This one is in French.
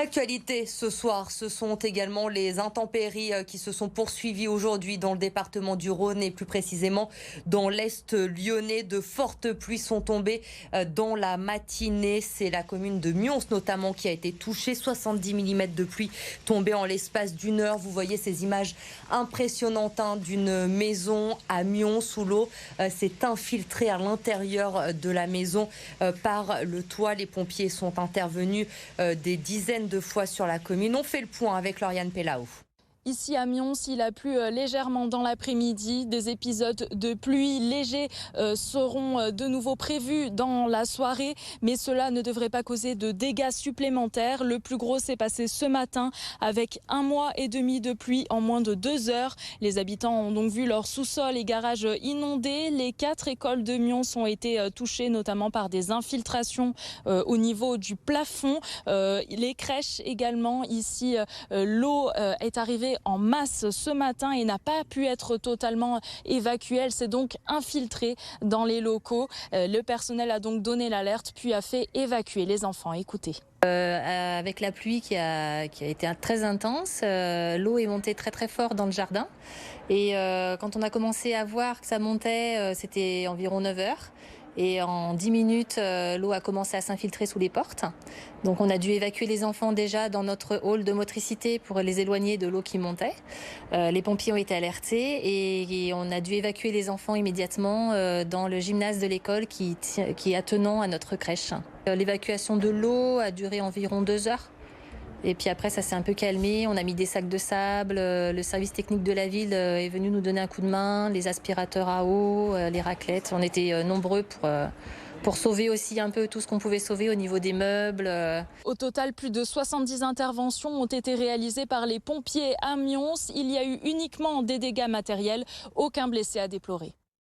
L'actualité ce soir, ce sont également les intempéries qui se sont poursuivies aujourd'hui dans le département du Rhône et plus précisément dans l'Est lyonnais. De fortes pluies sont tombées dans la matinée. C'est la commune de Mions notamment qui a été touchée. 70 mm de pluie tombée en l'espace d'une heure. Vous voyez ces images impressionnantes d'une maison à Mions où l'eau s'est infiltrée à l'intérieur de la maison par le toit. Les pompiers sont intervenus des dizaines de fois sur la commune. On fait le point avec Lauriane Pellaou. Ici à Mions, il a plu légèrement dans l'après-midi. Des épisodes de pluie légers seront de nouveau prévus dans la soirée, mais cela ne devrait pas causer de dégâts supplémentaires. Le plus gros s'est passé ce matin avec 1 mois et demi de pluie en moins de 2 heures. Les habitants ont donc vu leur sous-sol et garages inondés. Les 4 écoles de Mions ont été touchées notamment par des infiltrations au niveau du plafond. Les crèches également. Ici, l'eau est arrivée en masse ce matin et n'a pas pu être totalement évacuée. Elle s'est donc infiltrée dans les locaux. Le personnel a donc donné l'alerte puis a fait évacuer les enfants. Écoutez. Avec la pluie qui a été très intense, l'eau est montée très très fort dans le jardin. Et quand on a commencé à voir que ça montait, c'était environ 9 heures. Et en 10 minutes, l'eau a commencé à s'infiltrer sous les portes. Donc on a dû évacuer les enfants déjà dans notre hall de motricité pour les éloigner de l'eau qui montait. Les pompiers ont été alertés et on a dû évacuer les enfants immédiatement dans le gymnase de l'école qui est attenant à notre crèche. L'évacuation de l'eau a duré environ 2 heures. Et puis après, ça s'est un peu calmé. On a mis des sacs de sable. Le service technique de la ville est venu nous donner un coup de main. Les aspirateurs à eau, les raclettes. On était nombreux pour sauver aussi un peu tout ce qu'on pouvait sauver au niveau des meubles. Au total, plus de 70 interventions ont été réalisées par les pompiers à Mions. Il y a eu uniquement des dégâts matériels. Aucun blessé à déplorer.